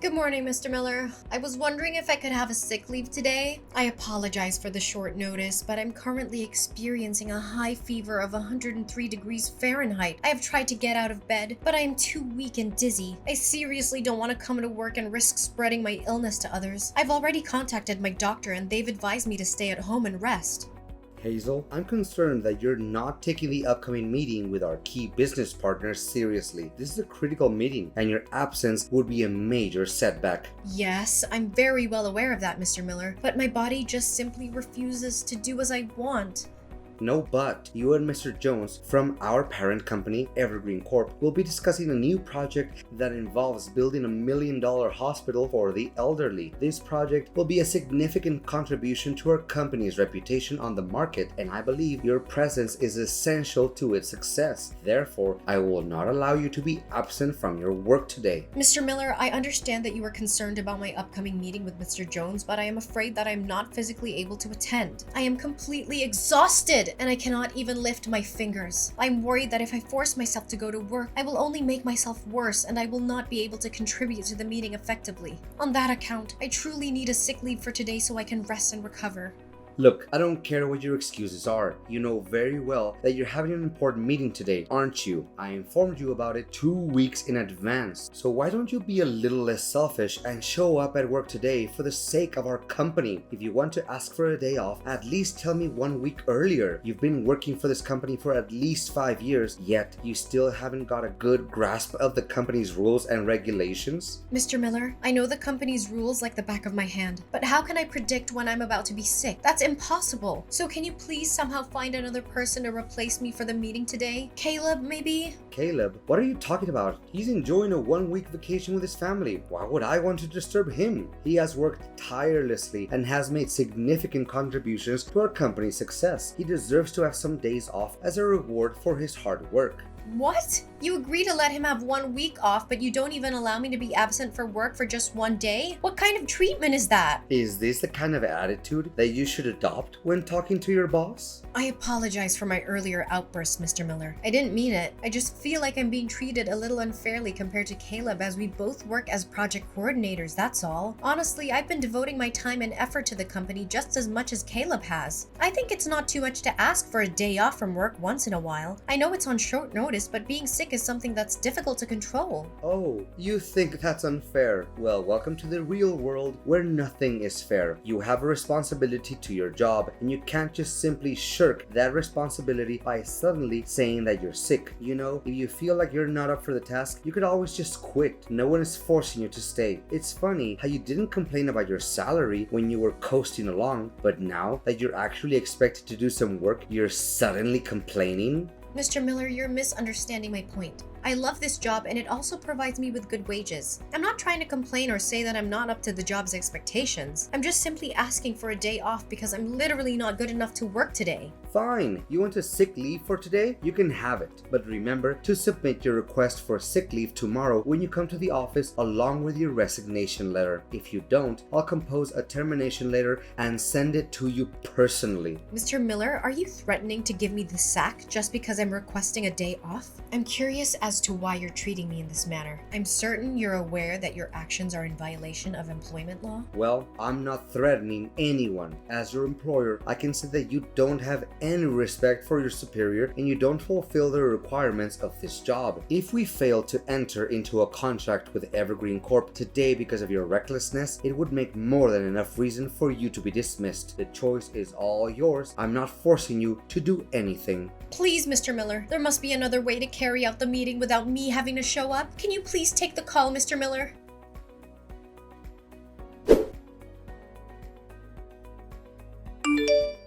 Good morning, Mr. Miller. I was wondering if I could have a sick leave today. I apologize for the short notice, but I'm currently experiencing a high fever of 103 degrees Fahrenheit. I have tried to get out of bed, but I am too weak and dizzy. I seriously don't want to come to work and risk spreading my illness to others. I've already contacted my doctor and they've advised me to stay at home and rest. Hazel, I'm concerned that you're not taking the upcoming meeting with our key business partners seriously. This is a critical meeting, and your absence would be a major setback. Yes, I'm very well aware of that, Mr. Miller, but my body just simply refuses to do as I want. No, but you and Mr. Jones from our parent company, Evergreen Corp, will be discussing a new project that involves building $1 million hospital for the elderly. This project will be a significant contribution to our company's reputation on the market, and I believe your presence is essential to its success. Therefore, I will not allow you to be absent from your work today. Mr. Miller, I understand that you are concerned about my upcoming meeting with Mr. Jones, but I am afraid that I am not physically able to attend. I am completely exhausted, and I cannot even lift my fingers. I'm worried that if I force myself to go to work, I will only make myself worse and I will not be able to contribute to the meeting effectively. On that account, I truly need a sick leave for today so I can rest and recover. Look, I don't care what your excuses are. You know very well that you're having an important meeting today, aren't you? I informed you about it 2 weeks in advance. So why don't you be a little less selfish and show up at work today for the sake of our company? If you want to ask for a day off, at least tell me 1 week earlier. You've been working for this company for at least 5 years, yet you still haven't got a good grasp of the company's rules and regulations? Mr. Miller, I know the company's rules like the back of my hand, but how can I predict when I'm about to be sick? That's impossible. So can you please somehow find another person to replace me for the meeting today? Caleb, maybe? Caleb? What are you talking about? He's enjoying a 1-week vacation with his family. Why would I want to disturb him? He has worked tirelessly and has made significant contributions to our company's success. He deserves to have some days off as a reward for his hard work. What? You agree to let him have 1 week off, but you don't even allow me to be absent for work for just 1 day? What kind of treatment is that? Is this the kind of attitude that you should adopt when talking to your boss? I apologize for my earlier outburst, Mr. Miller. I didn't mean it. I just feel like I'm being treated a little unfairly compared to Caleb as we both work as project coordinators, that's all. Honestly, I've been devoting my time and effort to the company just as much as Caleb has. I think it's not too much to ask for a day off from work once in a while. I know it's on short notice, but being sick is something that's difficult to control. Oh, you think that's unfair? Well, welcome to the real world where nothing is fair. You have a responsibility to your job, and you can't just simply shirk that responsibility by suddenly saying that you're sick. You know, if you feel like you're not up for the task, you could always just quit. No one is forcing you to stay. It's funny how you didn't complain about your salary when you were coasting along, but now that you're actually expected to do some work, you're suddenly complaining? Mr. Miller, you're misunderstanding my point. I love this job and it also provides me with good wages. I'm not trying to complain or say that I'm not up to the job's expectations. I'm just simply asking for a day off because I'm literally not good enough to work today. Fine, you want a sick leave for today? You can have it. But remember to submit your request for sick leave tomorrow when you come to the office along with your resignation letter. If you don't, I'll compose a termination letter and send it to you personally. Mr. Miller, are you threatening to give me the sack just because I'm requesting a day off? I'm curious as to why you're treating me in this manner. I'm certain you're aware that your actions are in violation of employment law. Well, I'm not threatening anyone. As your employer, I can say that you don't have any respect for your superior and you don't fulfill the requirements of this job. If we fail to enter into a contract with Evergreen Corp today because of your recklessness, it would make more than enough reason for you to be dismissed. The choice is all yours. I'm not forcing you to do anything. Please, Mr. Miller, there must be another way to carry out the meeting without me having to show up. Can you please take the call, Mr. Miller?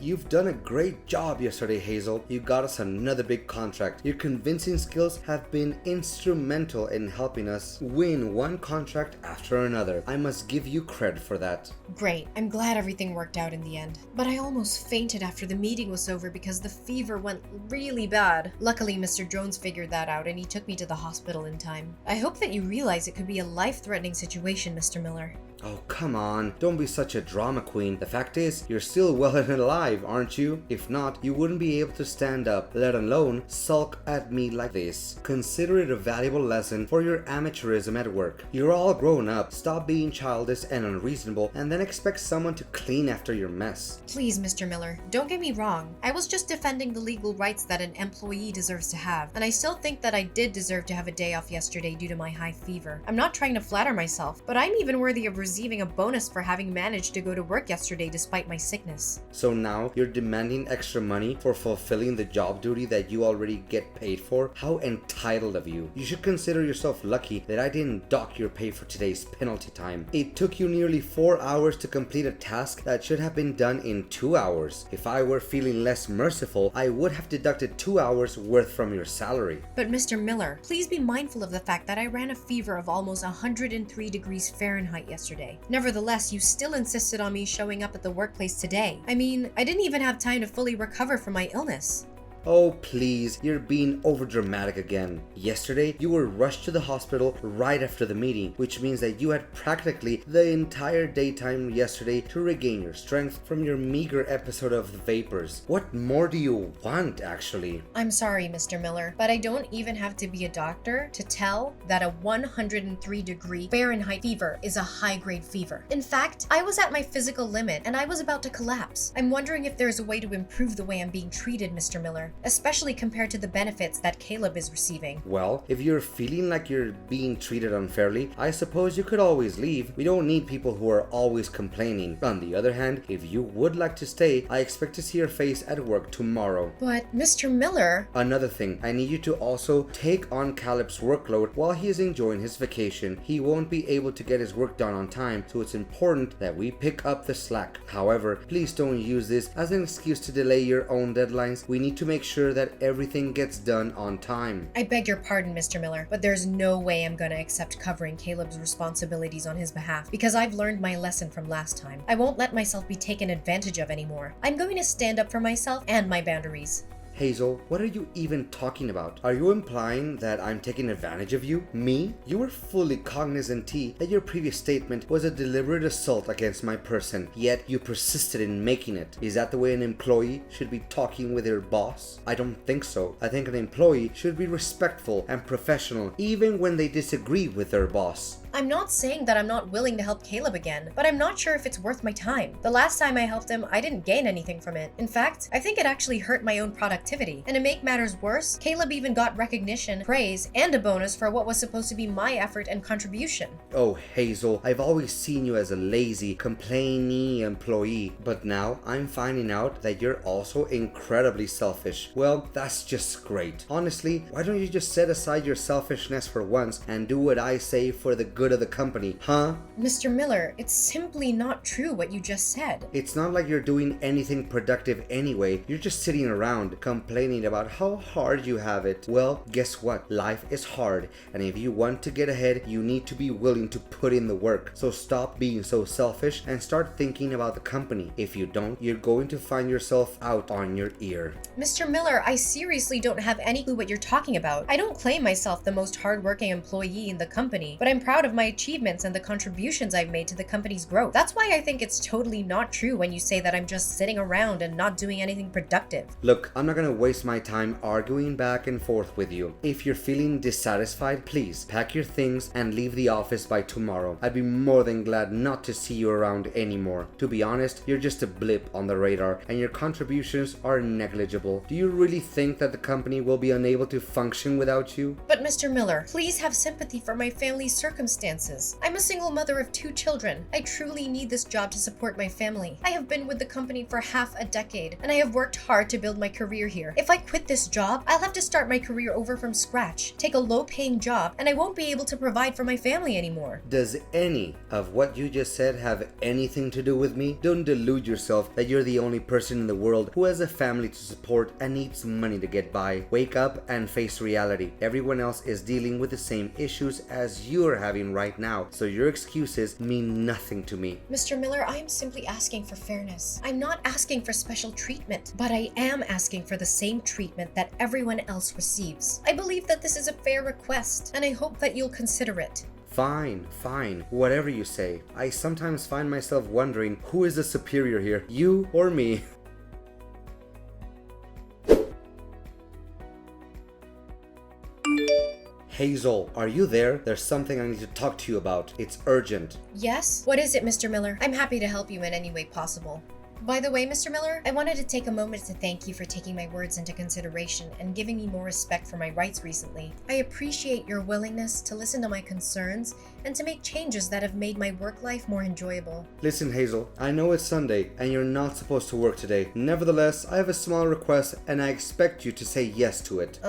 You've done a great job yesterday, Hazel. You got us another big contract. Your convincing skills have been instrumental in helping us win one contract after another. I must give you credit for that. Great. I'm glad everything worked out in the end. But I almost fainted after the meeting was over because the fever went really bad. Luckily, Mr. Jones figured that out and he took me to the hospital in time. I hope that you realize it could be a life-threatening situation, Mr. Miller. Oh, come on. Don't be such a drama queen. The fact is, you're still well and alive, aren't you? If not, you wouldn't be able to stand up, let alone sulk at me like this. Consider it a valuable lesson for your amateurism at work. You're all grown up. Stop being childish and unreasonable and then expect someone to clean after your mess. Please, Mr. Miller, don't get me wrong. I was just defending the legal rights that an employee deserves to have, and I still think that I did deserve to have a day off yesterday due to my high fever. I'm not trying to flatter myself, but I'm even worthy of receiving a bonus for having managed to go to work yesterday despite my sickness. So now you're demanding extra money for fulfilling the job duty that you already get paid for? How entitled of you. You should consider yourself lucky that I didn't dock your pay for today's penalty time. It took you nearly 4 hours to complete a task that should have been done in 2 hours. If I were feeling less merciful, I would have deducted 2 hours worth from your salary. But Mr. Miller, please be mindful of the fact that I ran a fever of almost 103 degrees Fahrenheit yesterday. Nevertheless, you still insisted on me showing up at the workplace today. I mean, I didn't even have time to fully recover from my illness. Oh please, you're being overdramatic again. Yesterday, you were rushed to the hospital right after the meeting, which means that you had practically the entire daytime yesterday to regain your strength from your meager episode of the vapors. What more do you want, actually? I'm sorry, Mr. Miller, but I don't even have to be a doctor to tell that a 103-degree Fahrenheit fever is a high-grade fever. In fact, I was at my physical limit and I was about to collapse. I'm wondering if there's a way to improve the way I'm being treated, Mr. Miller, especially compared to the benefits that Caleb is receiving. Well, if you're feeling like you're being treated unfairly, I suppose you could always leave. We don't need people who are always complaining. On the other hand, if you would like to stay, I expect to see your face at work tomorrow. But, Mr. Miller... Another thing, I need you to also take on Caleb's workload while he is enjoying his vacation. He won't be able to get his work done on time, so it's important that we pick up the slack. However, please don't use this as an excuse to delay your own deadlines. We need to make sure that everything gets done on time. I beg your pardon, Mr. Miller, but there's no way I'm gonna accept covering Caleb's responsibilities on his behalf because I've learned my lesson from last time. I won't let myself be taken advantage of anymore. I'm going to stand up for myself and my boundaries. Hazel, what are you even talking about? Are you implying that I'm taking advantage of you? Me? You were fully cognizant, T, that your previous statement was a deliberate assault against my person, yet you persisted in making it. Is that the way an employee should be talking with their boss? I don't think so. I think an employee should be respectful and professional, even when they disagree with their boss. I'm not saying that I'm not willing to help Caleb again, but I'm not sure if it's worth my time. The last time I helped him, I didn't gain anything from it. In fact, I think it actually hurt my own productivity. And to make matters worse, Caleb even got recognition, praise, and a bonus for what was supposed to be my effort and contribution. Oh, Hazel, I've always seen you as a lazy, complaining employee, but now I'm finding out that you're also incredibly selfish. Well, that's just great. Honestly, why don't you just set aside your selfishness for once and do what I say for the good of the company, huh? Mr. Miller, it's simply not true what you just said. It's not like you're doing anything productive anyway. You're just sitting around complaining about how hard you have it. Well, guess what? Life is hard, and if you want to get ahead, you need to be willing to put in the work. So stop being so selfish and start thinking about the company. If you don't, you're going to find yourself out on your ear. Mr. Miller, I seriously don't have any clue what you're talking about. I don't claim myself the most hardworking employee in the company, but I'm proud of my achievements and the contributions I've made to the company's growth. That's why I think it's totally not true when you say that I'm just sitting around and not doing anything productive. Look, I'm not gonna waste my time arguing back and forth with you. If you're feeling dissatisfied, please pack your things and leave the office by tomorrow. I'd be more than glad not to see you around anymore. To be honest, you're just a blip on the radar and your contributions are negligible. Do you really think that the company will be unable to function without you? But Mr. Miller, please have sympathy for my family's circumstances. I'm a single mother of 2 children. I truly need this job to support my family. I have been with the company for half a decade, and I have worked hard to build my career here. If I quit this job, I'll have to start my career over from scratch, take a low-paying job, and I won't be able to provide for my family anymore. Does any of what you just said have anything to do with me? Don't delude yourself that you're the only person in the world who has a family to support and needs money to get by. Wake up and face reality. Everyone else is dealing with the same issues as you're having right now, so your excuses mean nothing to me. Mr. Miller, I am simply asking for fairness. I'm not asking for special treatment, but I am asking for the same treatment that everyone else receives. I believe that this is a fair request, and I hope that you'll consider it. Fine, fine, whatever you say. I sometimes find myself wondering who is the superior here, you or me? Hazel, are you there? There's something I need to talk to you about. It's urgent. Yes? What is it, Mr. Miller? I'm happy to help you in any way possible. By the way, Mr. Miller, I wanted to take a moment to thank you for taking my words into consideration and giving me more respect for my rights recently. I appreciate your willingness to listen to my concerns and to make changes that have made my work life more enjoyable. Listen, Hazel, I know it's Sunday and you're not supposed to work today. Nevertheless, I have a small request and I expect you to say yes to it.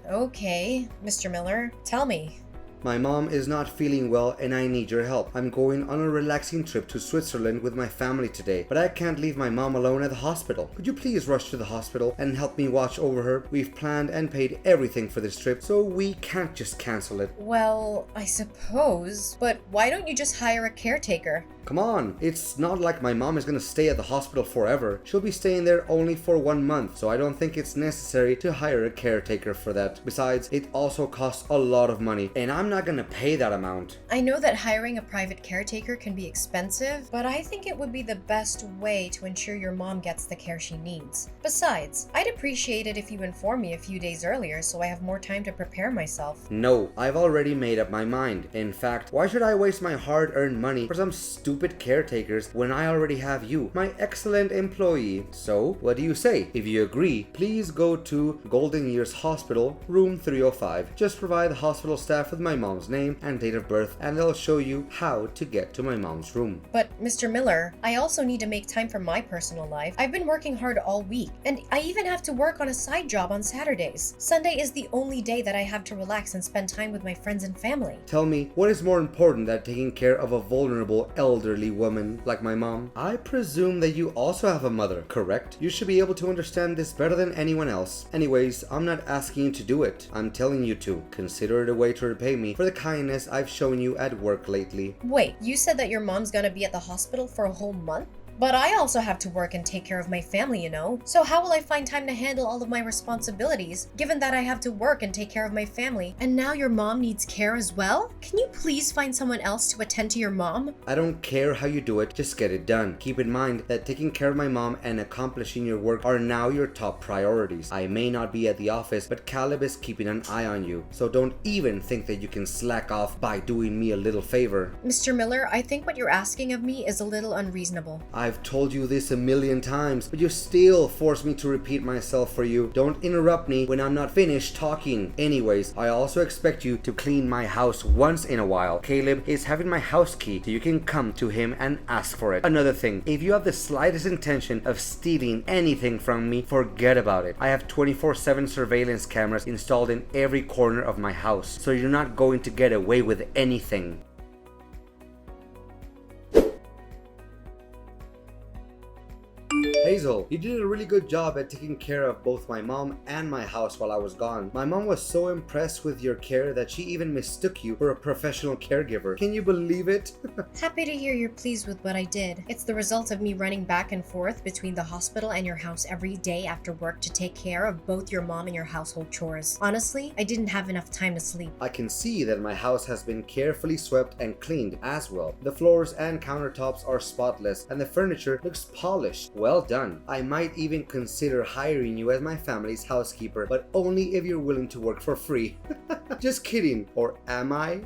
Okay, Mr. Miller, tell me. My mom is not feeling well and I need your help. I'm going on a relaxing trip to Switzerland with my family today, but I can't leave my mom alone at the hospital. Could you please rush to the hospital and help me watch over her? We've planned and paid everything for this trip, so we can't just cancel it. Well, I suppose, but why don't you just hire a caretaker? Come on, it's not like my mom is gonna stay at the hospital forever. She'll be staying there only for 1 month, so I don't think it's necessary to hire a caretaker for that. Besides, it also costs a lot of money, and I'm not gonna pay that amount. I know that hiring a private caretaker can be expensive, but I think it would be the best way to ensure your mom gets the care she needs. Besides, I'd appreciate it if you inform me a few days earlier so I have more time to prepare myself. No, I've already made up my mind. In fact, why should I waste my hard-earned money for some stupid caretakers when I already have you, my excellent employee? So, what do you say? If you agree, please go to Golden Years Hospital, room 305. Just provide the hospital staff with my mom's name and date of birth and they'll show you how to get to my mom's room. But Mr. Miller, I also need to make time for my personal life. I've been working hard all week, and I even have to work on a side job on Saturdays. Sunday is the only day that I have to relax and spend time with my friends and family. Tell me, what is more important than taking care of a vulnerable elderly woman like my mom? I presume that you also have a mother, correct? You should be able to understand this better than anyone else. Anyways, I'm not asking you to do it. I'm telling you to. Consider it a way to repay me for the kindness I've shown you at work lately. Wait, you said that your mom's gonna be at the hospital for a whole month? But I also have to work and take care of my family, you know? So how will I find time to handle all of my responsibilities, given that I have to work and take care of my family? And now your mom needs care as well? Can you please find someone else to attend to your mom? I don't care how you do it, just get it done. Keep in mind that taking care of my mom and accomplishing your work are now your top priorities. I may not be at the office, but Caleb is keeping an eye on you. So don't even think that you can slack off by doing me a little favor. Mr. Miller, I think what you're asking of me is a little unreasonable. I've told you this a million times, but you still force me to repeat myself for you. Don't interrupt me when I'm not finished talking. Anyways, I also expect you to clean my house once in a while. Caleb is having my house key, so you can come to him and ask for it. Another thing, if you have the slightest intention of stealing anything from me, forget about it. I have 24/7 surveillance cameras installed in every corner of my house, so you're not going to get away with anything. Hazel, you did a really good job at taking care of both my mom and my house while I was gone. My mom was so impressed with your care that she even mistook you for a professional caregiver. Can you believe it? Happy to hear you're pleased with what I did. It's the result of me running back and forth between the hospital and your house every day after work to take care of both your mom and your household chores. Honestly, I didn't have enough time to sleep. I can see that my house has been carefully swept and cleaned as well. The floors and countertops are spotless and the furniture looks polished. Well done. I might even consider hiring you as my family's housekeeper, but only if you're willing to work for free. Just kidding, or am I?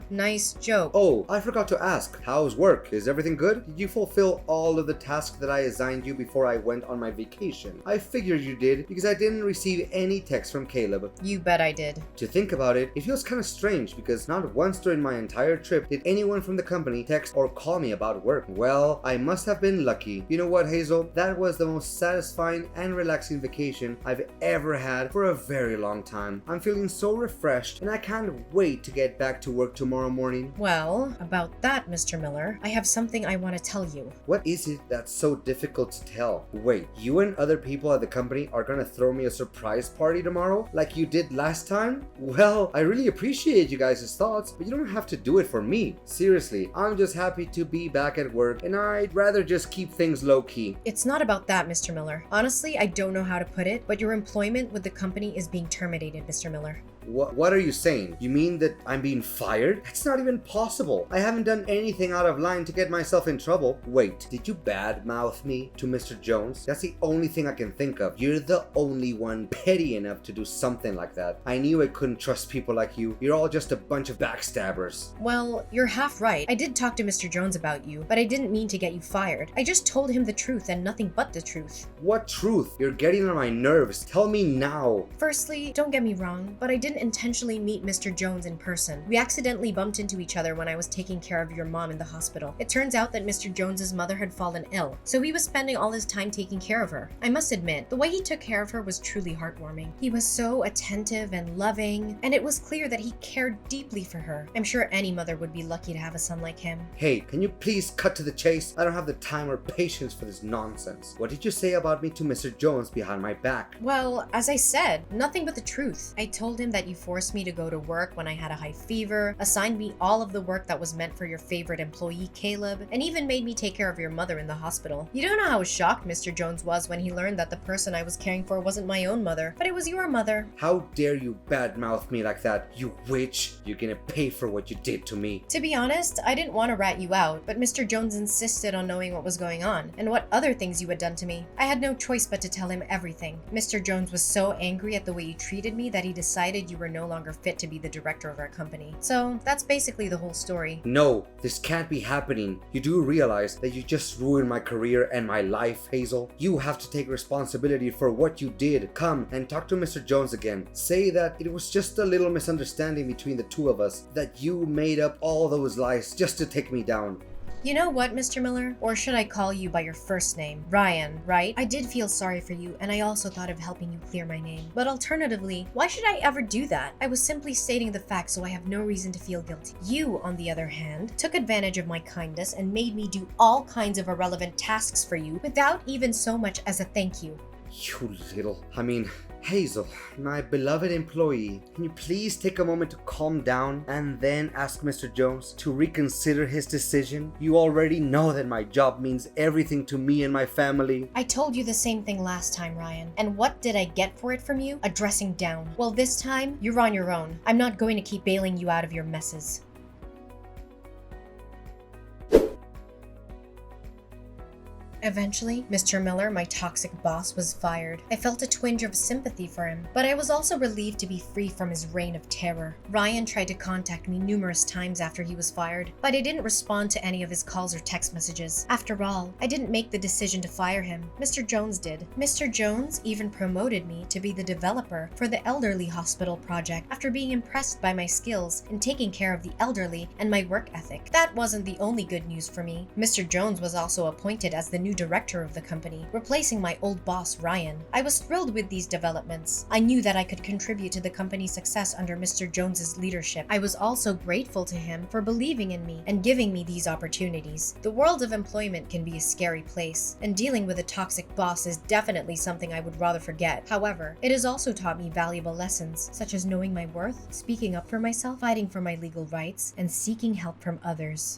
Nice joke. Oh, I forgot to ask, how's work? Is everything good? Did you fulfill all of the tasks that I assigned you before I went on my vacation? I figured you did because I didn't receive any text from Caleb. You bet I did. To think about it, it feels kind of strange because not once during my entire trip did anyone from the company text or call me about work. Well, I must have been lucky. You know what, Hazel? That was the most satisfying and relaxing vacation I've ever had for a very long time. I'm feeling so refreshed and I can't wait to get back to work tomorrow morning. Well, about that, Mr. Miller, I have something I want to tell you. What is it that's so difficult to tell? Wait, you and other people at the company are gonna throw me a surprise party tomorrow like you did last time? Well, I really appreciate you guys' thoughts, but you don't have to do it for me. Seriously, I'm just happy to be back at work and I'd rather just keep things low-key. It's not about that, Mr. Miller. Honestly, I don't know how to put it, but your employment with the company is being terminated, Mr. Miller. What are you saying? You mean that I'm being fired? That's not even possible. I haven't done anything out of line to get myself in trouble. Wait, did you badmouth me to Mr. Jones? That's the only thing I can think of. You're the only one petty enough to do something like that. I knew I couldn't trust people like you. You're all just a bunch of backstabbers. Well, you're half right. I did talk to Mr. Jones about you, but I didn't mean to get you fired. I just told him the truth and nothing but the truth. What truth? You're getting on my nerves. Tell me now. Firstly, don't get me wrong, but I didn't intentionally meet Mr. Jones in person. We accidentally bumped into each other when I was taking care of your mom in the hospital. It turns out that Mr. Jones's mother had fallen ill, so he was spending all his time taking care of her. I must admit, the way he took care of her was truly heartwarming. He was so attentive and loving, and it was clear that he cared deeply for her. I'm sure any mother would be lucky to have a son like him. Hey, can you please cut to the chase? I don't have the time or patience for this nonsense. What did you say about me to Mr. Jones behind my back? Well, as I said, nothing but the truth. I told him that you forced me to go to work when I had a high fever, assigned me all of the work that was meant for your favorite employee, Caleb, and even made me take care of your mother in the hospital. You don't know how shocked Mr. Jones was when he learned that the person I was caring for wasn't my own mother, but it was your mother. How dare you badmouth me like that, you witch? You're gonna pay for what you did to me. To be honest, I didn't want to rat you out, but Mr. Jones insisted on knowing what was going on and what other things you had done to me. I had no choice but to tell him everything. Mr. Jones was so angry at the way you treated me that he decided you were no longer fit to be the director of our company. So that's basically the whole story. No, this can't be happening. You do realize that you just ruined my career and my life, Hazel? You have to take responsibility for what you did. Come and talk to Mr. Jones again. Say that it was just a little misunderstanding between the two of us, that you made up all those lies just to take me down. You know what, Mr. Miller? Or should I call you by your first name? Ryan, right? I did feel sorry for you, and I also thought of helping you clear my name. But alternatively, why should I ever do that? I was simply stating the facts, so I have no reason to feel guilty. You, on the other hand, took advantage of my kindness and made me do all kinds of irrelevant tasks for you without even so much as a thank you. Hazel, my beloved employee, can you please take a moment to calm down and then ask Mr. Jones to reconsider his decision? You already know that my job means everything to me and my family. I told you the same thing last time, Ryan. And what did I get for it from you? A dressing down. Well, this time, you're on your own. I'm not going to keep bailing you out of your messes. Eventually, Mr. Miller, my toxic boss, was fired. I felt a twinge of sympathy for him, but I was also relieved to be free from his reign of terror. Ryan tried to contact me numerous times after he was fired, but I didn't respond to any of his calls or text messages. After all, I didn't make the decision to fire him. Mr. Jones did. Mr. Jones even promoted me to be the developer for the elderly hospital project after being impressed by my skills in taking care of the elderly and my work ethic. That wasn't the only good news for me. Mr. Jones was also appointed as the new director of the company, replacing my old boss, Ryan. I was thrilled with these developments. I knew that I could contribute to the company's success under Mr. Jones's leadership. I was also grateful to him for believing in me and giving me these opportunities. The world of employment can be a scary place, and dealing with a toxic boss is definitely something I would rather forget. However, it has also taught me valuable lessons, such as knowing my worth, speaking up for myself, fighting for my legal rights, and seeking help from others.